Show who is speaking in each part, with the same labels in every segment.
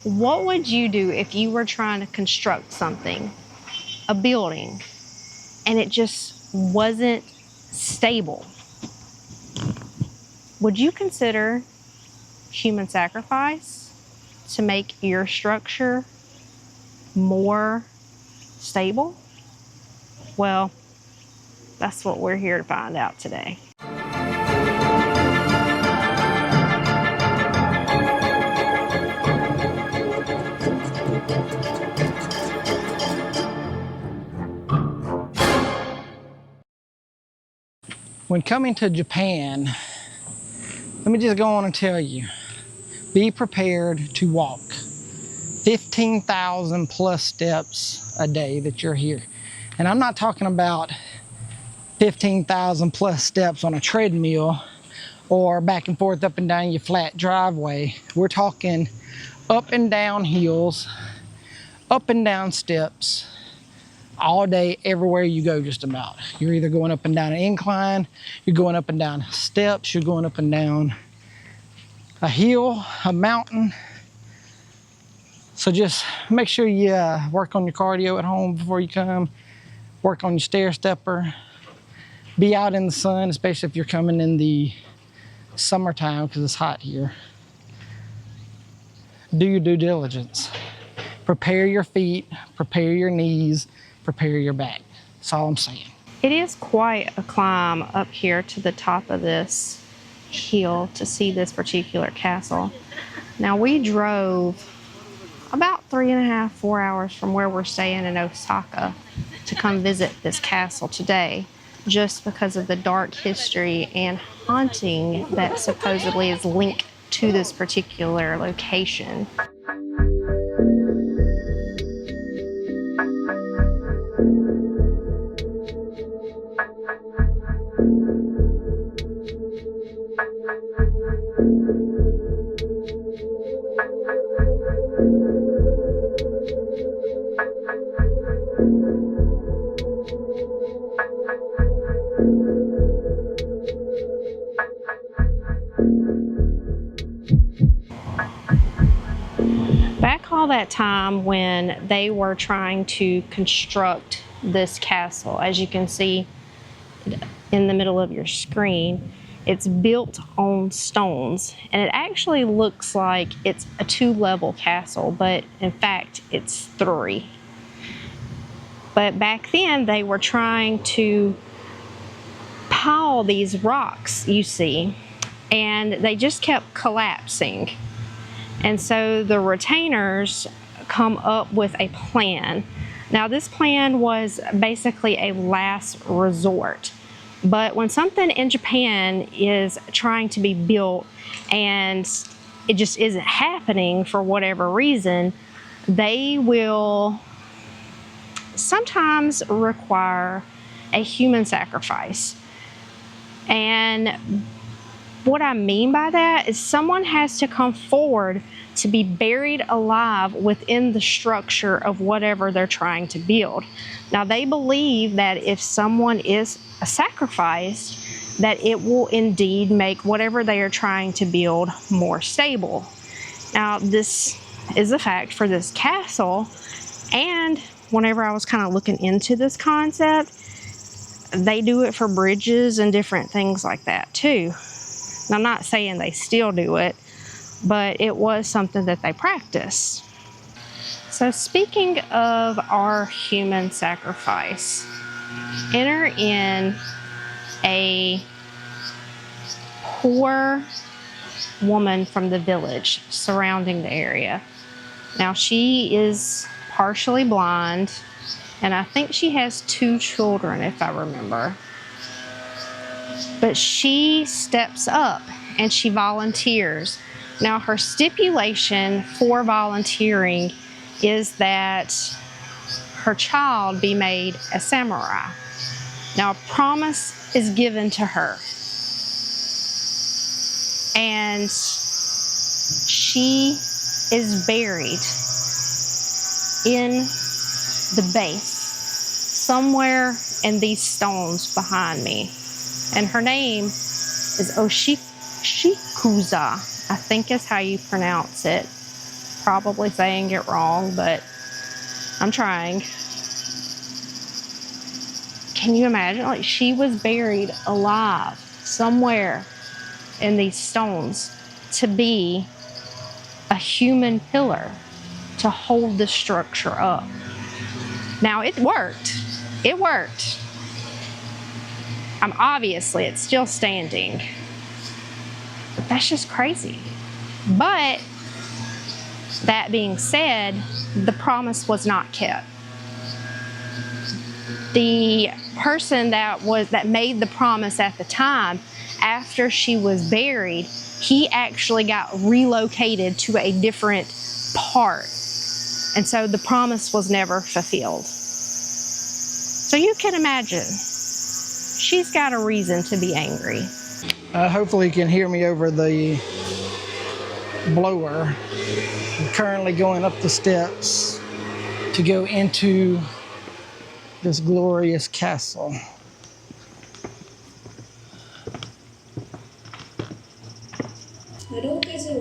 Speaker 1: What would you do if you were trying to construct something, a building, and it just wasn't stable? Would you consider human sacrifice to make your structure more stable? Well, that's what we're here to find out today.
Speaker 2: When coming to Japan, let me just go on and tell you, be prepared to walk 15,000 plus steps a day that you're here. And I'm not talking about 15,000 plus steps on a treadmill or back and forth up and down your flat driveway. We're talking up and down hills, up and down steps, all day, everywhere you go just about. You're either going up and down an incline, you're going up and down steps, you're going up and down a hill, a mountain. So just make sure you work on your cardio at home before you come, work on your stair stepper, be out in the sun, especially if you're coming in the summertime because it's hot here. Do your due diligence. Prepare your feet, prepare your knees, prepare your back. That's all I'm saying.
Speaker 1: It is quite a climb up here to the top of this hill to see this particular castle. Now, we drove about 3.5, 4 hours from where we're staying in Osaka to come visit this castle today, just because of the dark history and haunting that supposedly is linked to this particular location. Back all that time when they were trying to construct this castle, as you can see in the middle of your screen, it's built on stones, and it actually looks like it's a 2-level castle, but in fact it's 3. But back then they were trying to pile these rocks, you see, and they just kept collapsing. And so the retainers come up with a plan. Now, this plan was basically a last resort. But when something in Japan is trying to be built and it just isn't happening for whatever reason, they will sometimes require a human sacrifice. And what I mean by that is someone has to come forward to be buried alive within the structure of whatever they're trying to build. Now, they believe that if someone is sacrificed, that it will indeed make whatever they are trying to build more stable. Now, this is a fact for this castle, and whenever I was kind of looking into this concept, they do it for bridges and different things like that too. And I'm not saying they still do it, but it was something that they practiced. So speaking of our human sacrifice, enter in a poor woman from the village surrounding the area. Now, she is partially blind, and I think she has 2 children, if I remember. But she steps up and she volunteers. Now, her stipulation for volunteering is that her child be made a samurai. Now, a promise is given to her, and she is buried in the base, somewhere in these stones behind me. And her name is Shikuza, I think is how you pronounce it. probably saying it wrong, but I'm trying. Can you imagine? Like, she was buried alive somewhere in these stones to be a human pillar to hold the structure up. Now, it worked. It worked. Obviously, it's still standing. But that's just crazy. But that being said, the promise was not kept. The person that made the promise at the time, after she was buried, he actually got relocated to a different part. And so the promise was never fulfilled. So you can imagine, she's got a reason to be angry.
Speaker 2: Hopefully you can hear me over the blower. I'm currently going up the steps to go into this glorious castle.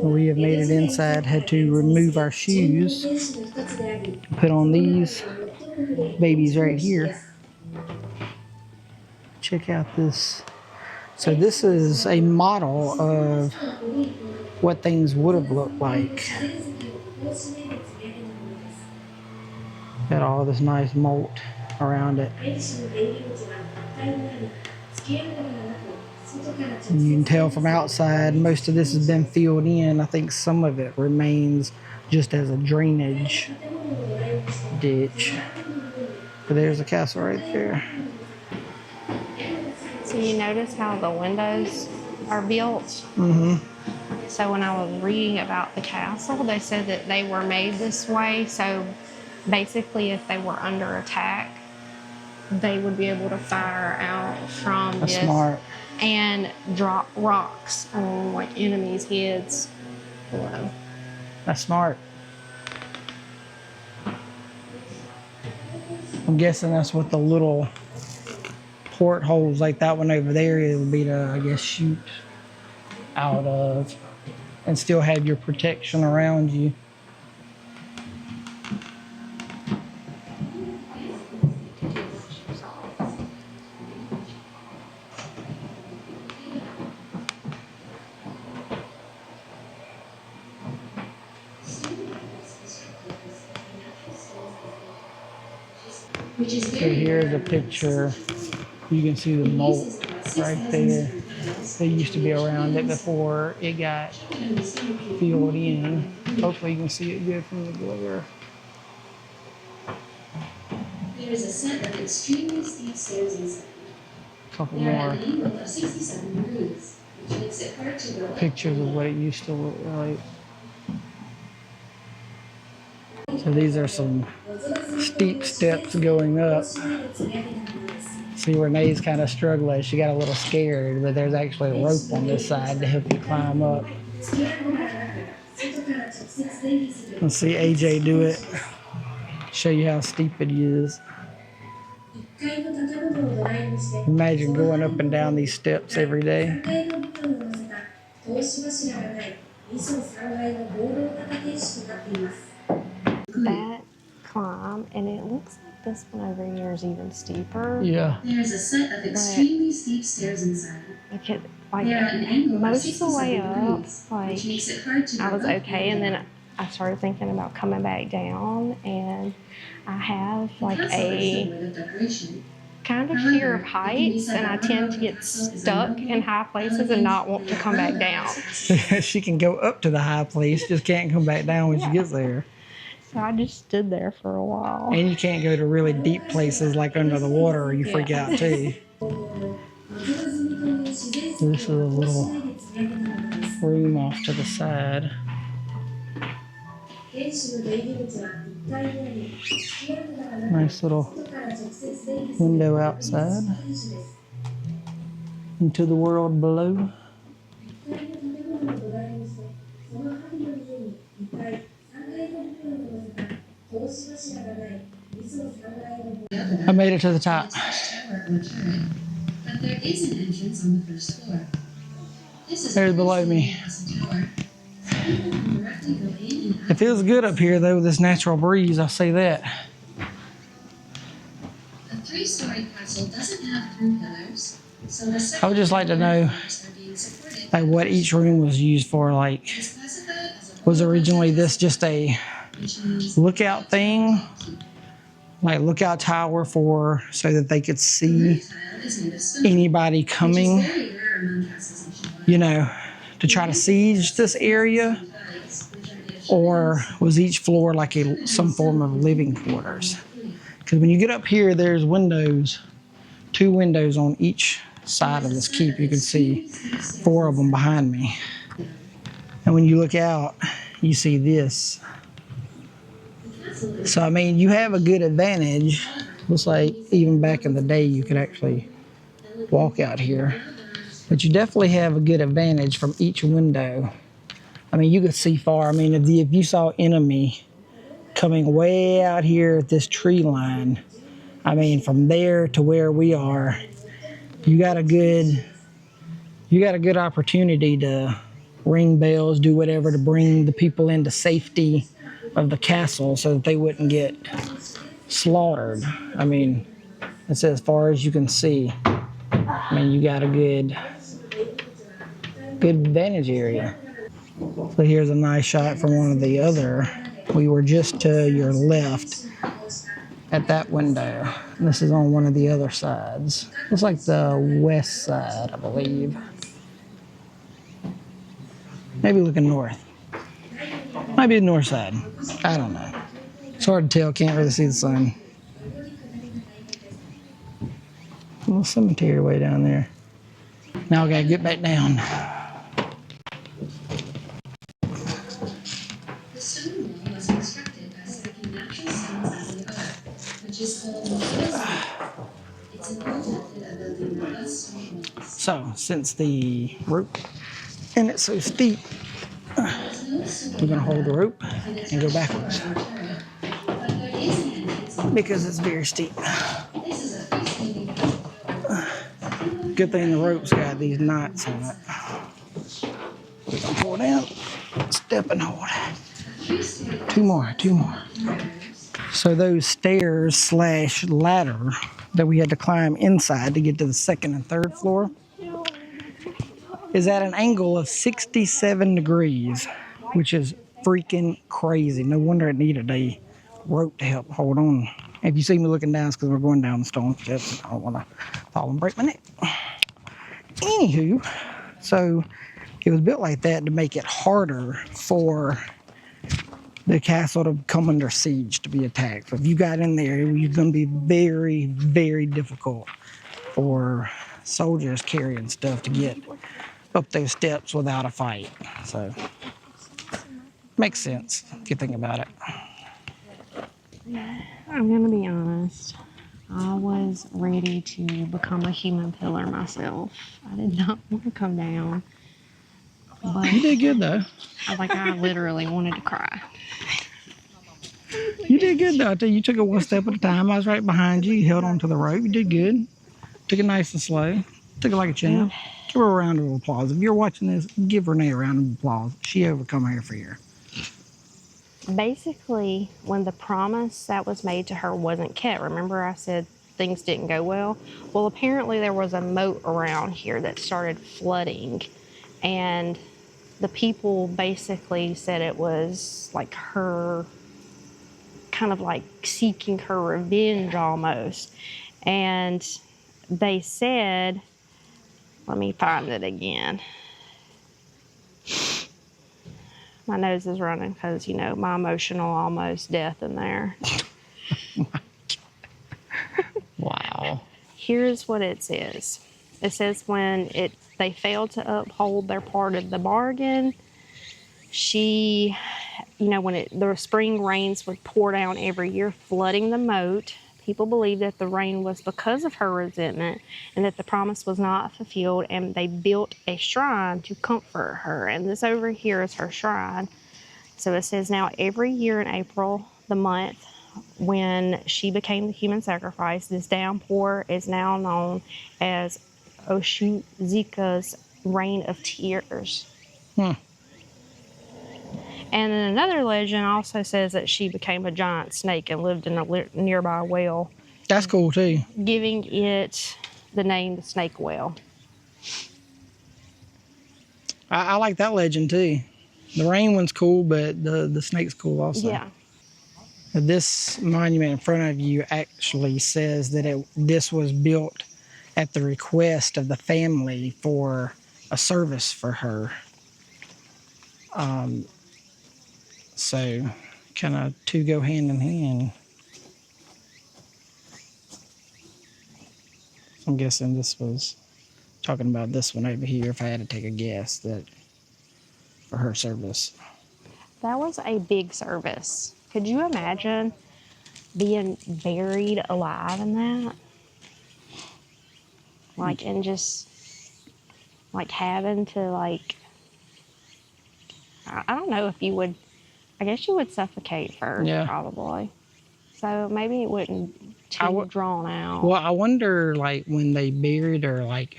Speaker 2: We have made it inside, had to remove our shoes, put on these babies right here. Check out this. So this is a model of what things would have looked like. Got all this nice moat around it. You can tell from outside, most of this has been filled in. I think some of it remains just as a drainage ditch. But there's the castle right there.
Speaker 1: So you notice how the windows are built?
Speaker 2: Mm-hmm.
Speaker 1: So when I was reading about the castle, they said that they were made this way. So basically, if they were under attack, they would be able to fire out from
Speaker 2: That's
Speaker 1: this
Speaker 2: smart.
Speaker 1: and drop rocks on like enemies' heads below.
Speaker 2: That's smart. I'm guessing that's what the little portholes like that one over there it would be to, I guess, shoot out of and still have your protection around you. So here's a picture. You can see the moat right there. They used to be around it before it got filled in. Hopefully you can see it good from the glare.
Speaker 3: There is a set of extremely steep stairs inside.
Speaker 2: Couple
Speaker 3: They are
Speaker 2: more
Speaker 3: at an angle of 67 degrees, which makes it hard to go up.
Speaker 2: pictures of what it used to look like. So these are some steep steps going up. See, Renee's kind of struggling. She got a little scared, but there's actually a rope on this side to help you climb up. Let's see AJ do it. Show you how steep it is. Imagine going up and down these steps every day.
Speaker 1: That climb, and it looks like this one over here is even steeper.
Speaker 2: Yeah.
Speaker 3: There is a set of extremely steep stairs inside.
Speaker 1: Look at, like,
Speaker 3: They are at an angle of
Speaker 1: most of the way
Speaker 3: 67
Speaker 1: up,
Speaker 3: degrees,
Speaker 1: like,
Speaker 3: which makes it hard to go
Speaker 1: I was
Speaker 3: up
Speaker 1: okay, and then I started thinking about coming back down, and I have
Speaker 3: The
Speaker 1: like
Speaker 3: castle is
Speaker 1: a
Speaker 3: filled with decoration.
Speaker 1: kind of fear of heights, and I tend to get stuck in high places and not want to come back down.
Speaker 2: She can go up to the high place, just can't come back down when she gets there.
Speaker 1: So I just stood there for a while.
Speaker 2: And you can't go to really deep places like under the water or you freak out too. This is a little room off to the side. Nice little window outside into the world below. I made it to the top.
Speaker 3: But there is an entrance on the first floor. This is
Speaker 2: There's below me.
Speaker 3: tower. Directly
Speaker 2: It feels good up here, though, with this natural breeze. I'll say that.
Speaker 3: A 3-story castle doesn't have 3 pillars, so the
Speaker 2: I
Speaker 3: second
Speaker 2: would just like to know,
Speaker 3: pillars are being supported
Speaker 2: like, what each room was used for. Like,
Speaker 3: It's classified as a
Speaker 2: was originally this just a
Speaker 3: which means
Speaker 2: lookout thing? Like, lookout tower for so that they could see
Speaker 3: tile is made of stone,
Speaker 2: anybody
Speaker 3: which is
Speaker 2: coming,
Speaker 3: very rare among castles nationwide.
Speaker 2: you know, to try to siege this area? Or was each floor like some form of living quarters? Because when you get up here, there's windows, 2 windows on each side of this keep. You can see 4 of them behind me. And when you look out, you see this. So, I mean, you have a good advantage. Looks like even back in the day, you could actually walk out here. But you definitely have a good advantage from each window. I mean, you could see far. I mean, if you saw enemy coming way out here at this tree line, I mean, from there to where we are, you got a good opportunity to ring bells, do whatever to bring the people into safety of the castle so that they wouldn't get slaughtered. I mean, it's as far as you can see. I mean, you got a good advantage area. So here's a nice shot from one of the other. We were just to your left at that window. And this is on one of the other sides. Looks like the west side, I believe. Maybe looking north. Might be the north side. I don't know. It's hard to tell. Can't really see the sun. A little cemetery way down there. Now I gotta get back down.
Speaker 3: The stone wall was constructed by stacking natural stones into the earth, which is called Maruoka. It's an old method of building robust stone walls.
Speaker 2: So, since the rope and it's so steep, we're gonna hold the rope and go backwards
Speaker 3: But there is an entrance.
Speaker 2: because it's very steep.
Speaker 3: This is a freestanding castle.
Speaker 2: Good thing the rope's got these knots on it. We're gonna pull down, step and hold. 2 more. So those stairs / ladder that we had to climb inside to get to the 2nd and 3rd floor is at an angle of 67 degrees, which is freaking crazy. No wonder it needed a rope to help hold on. If you see me looking down, it's because we're going down the stone steps. I don't want to fall and break my neck. Anywho, so it was built like that to make it harder for the castle to come under siege, to be attacked. So if you got in there, it was going to be very, very difficult for soldiers carrying stuff to get up those steps without a fight. So, makes sense if you think about it.
Speaker 1: I'm going to be honest. I was ready to become a human pillar myself. I did not want to come down. But
Speaker 2: You did good, though.
Speaker 1: I literally wanted to cry.
Speaker 2: You did good, though. I tell you, you took it one step at a time. I was right behind you. You held onto the rope. You did good. Took it nice and slow. Took it like a champ. Give her a round of applause. If you're watching this, give Renee a round of applause. She overcome her fear.
Speaker 1: Basically, when the promise that was made to her wasn't kept, remember I said things didn't go well? Well, apparently there was a moat around here that started flooding, and the people basically said it was like her, kind of like seeking her revenge almost. And they said, let me find it again. My nose is running because, you know, my emotional almost death in there.
Speaker 2: Wow.
Speaker 1: Here's what it says. It says when they failed to uphold their part of the bargain, she, you know, when the spring rains would pour down every year, flooding the moat. People believed that the rain was because of her resentment and that the promise was not fulfilled, and they built a shrine to comfort her. And this over here is her shrine. So it says now every year in April, the month when she became the human sacrifice, this downpour is now known as Oshuzika's Rain of Tears. And then another legend also says that she became a giant snake and lived in a nearby well,
Speaker 2: That's cool too.
Speaker 1: giving it the name the snake well.
Speaker 2: I like that legend too. The rain one's cool, but the snake's cool also.
Speaker 1: Yeah.
Speaker 2: This monument in front of you actually says that this was built at the request of the family for a service for her. So kind of two go hand in hand. I'm guessing this was talking about this one over here, if I had to take a guess, that for her service.
Speaker 1: That was a big service. Could you imagine being buried alive in that? Like, and just, like, having to, like, I don't know if you would, I guess you would suffocate first,
Speaker 2: Yeah.
Speaker 1: probably. So maybe it wouldn't too drawn out.
Speaker 2: Well, I wonder, like, when they buried her, like,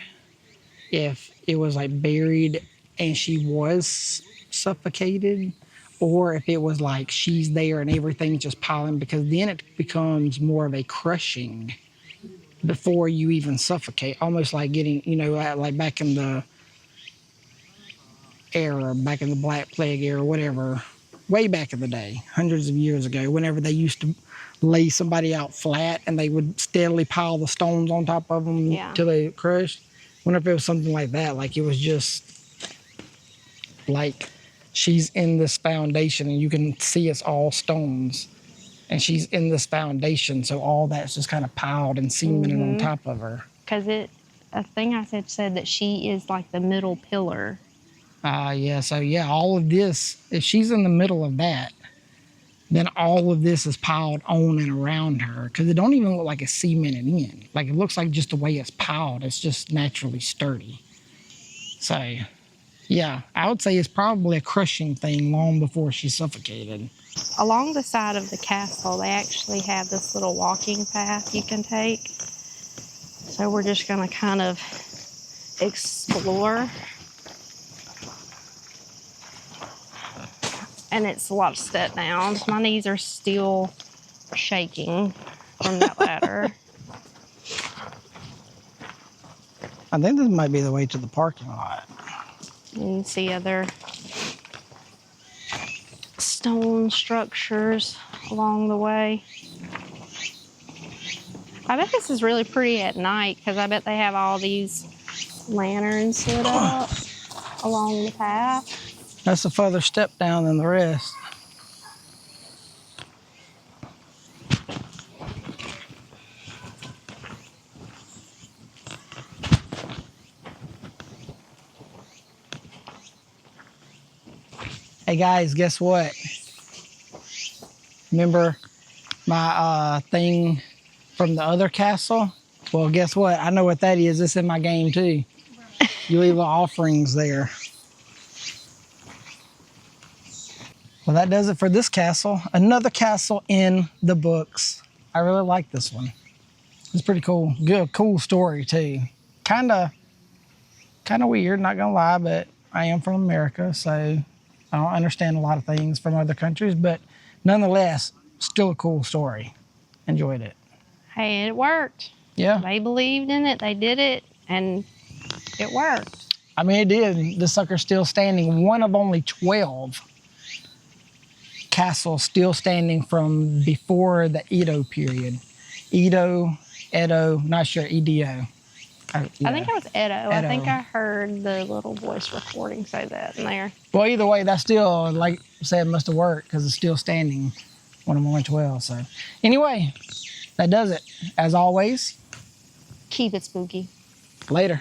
Speaker 2: if it was, like, buried and she was suffocated, or if it was, like, she's there and everything's just piling, because then it becomes more of a crushing before you even suffocate, almost like getting, you know, like back in the era, back in the Black Plague era, whatever, way back in the day, hundreds of years ago, whenever they used to lay somebody out flat and they would steadily pile the stones on top of them till they crushed. Wonder if it was something like that, like it was just like she's in this foundation and you can see it's all stones and she's in this foundation, so all that's just kind of piled and cemented on top of her.
Speaker 1: Because a thing I said that she is like the middle pillar.
Speaker 2: Yeah, so yeah, all of this, if she's in the middle of that, then all of this is piled on and around her, because it don't even look like it's cemented in. Like, it looks like just the way it's piled, it's just naturally sturdy. So, yeah, I would say it's probably a crushing thing long before she suffocated.
Speaker 1: Along the side of the castle, they actually have this little walking path you can take. So we're just going to kind of explore. And it's a lot of step downs. My knees are still shaking from that ladder.
Speaker 2: I think this might be the way to the parking lot.
Speaker 1: You can see other stone structures along the way. I bet this is really pretty at night, because I bet they have all these lanterns set up along the path.
Speaker 2: That's a further step down than the rest. Hey guys, guess what? Remember my thing from the other castle? Well, guess what? I know what that is. It's in my game too. You leave offerings there. Well, that does it for this castle. Another castle in the books. I really like this one. It's pretty cool. Good, cool story too. Kind of weird, not gonna lie, but I am from America, so I don't understand a lot of things from other countries, but nonetheless, still a cool story. Enjoyed it.
Speaker 1: Hey, it worked.
Speaker 2: Yeah.
Speaker 1: They believed in it, they did it, and it worked.
Speaker 2: I mean, it did. The sucker's still standing. One of only 12 castles still standing from before the Edo period. Edo, not sure, Edo.
Speaker 1: I think it was Edo. I think I heard the little voice recording say that in there.
Speaker 2: Well, either way, that still, like I said, must have worked, because it's still standing. One of only 12. So anyway, that does it. As always,
Speaker 1: Keep it spooky.
Speaker 2: later.